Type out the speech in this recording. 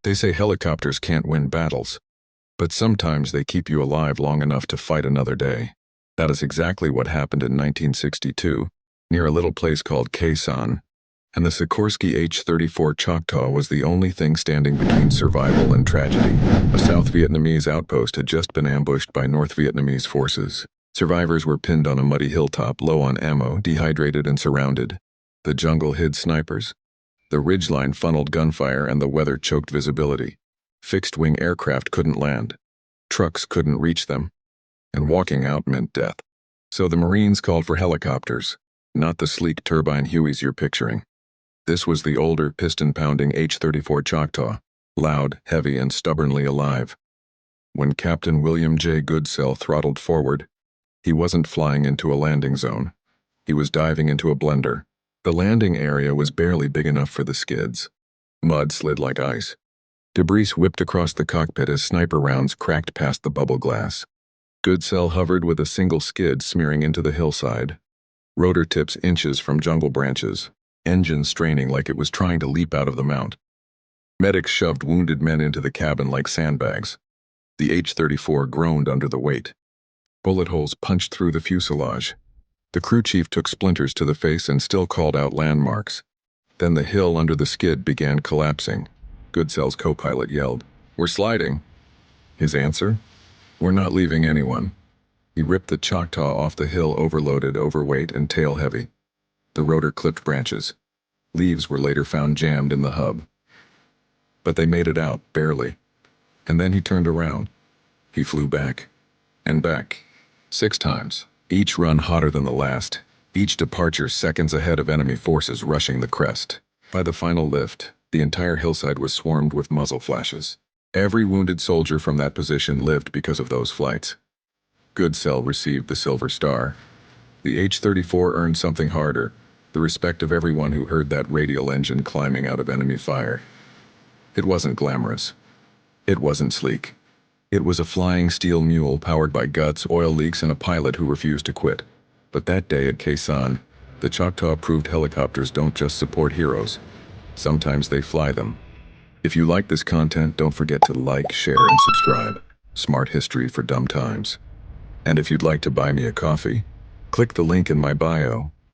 They say helicopters can't win battles, but sometimes they keep you alive long enough to fight another day. That is exactly what happened in 1962, near a little place called Khe Sanh, and the Sikorsky H-34 Choctaw was the only thing standing between survival and tragedy. A South Vietnamese outpost had just been ambushed by North Vietnamese forces. Survivors were pinned on a muddy hilltop, low on ammo, dehydrated and surrounded. The jungle hid snipers. The ridgeline funneled gunfire and the weather choked visibility. Fixed-wing aircraft couldn't land. Trucks couldn't reach them. And walking out meant death. So the Marines called for helicopters, not the sleek turbine Hueys you're picturing. This was the older, piston-pounding H-34 Choctaw, loud, heavy, and stubbornly alive. When Captain William J. Goodsell throttled forward, he wasn't flying into a landing zone. He was diving into a blender. The landing area was barely big enough for the skids. Mud slid like ice. Debris whipped across the cockpit as sniper rounds cracked past the bubble glass. Goodsell hovered with a single skid smearing into the hillside. Rotor tips inches from jungle branches. Engine straining like it was trying to leap out of the mount. Medics shoved wounded men into the cabin like sandbags. The H-34 groaned under the weight. Bullet holes punched through the fuselage. The crew chief took splinters to the face and still called out landmarks. Then the hill under the skid began collapsing. Goodsell's co-pilot yelled, "We're sliding." His answer? "We're not leaving anyone." He ripped the Choctaw off the hill, overloaded, overweight, and tail-heavy. The rotor clipped branches. Leaves were later found jammed in the hub. But they made it out, barely. And then he turned around. He flew back. And back. 6 times. Each run hotter than the last. Each departure seconds ahead of enemy forces rushing the crest. By the final lift, the entire hillside was swarmed with muzzle flashes. Every wounded soldier from that position lived because of those flights. Goodsell received the Silver Star. The H-34 earned something harder. The respect of everyone who heard that radial engine climbing out of enemy fire. It wasn't glamorous. It wasn't sleek. It was a flying steel mule powered by guts, oil leaks, and a pilot who refused to quit. But that day at Khe Sanh, the Choctaw proved helicopters don't just support heroes. Sometimes they fly them. If you like this content, don't forget to like, share, and subscribe. Smart history for dumb times. And if you'd like to buy me a coffee, click the link in my bio.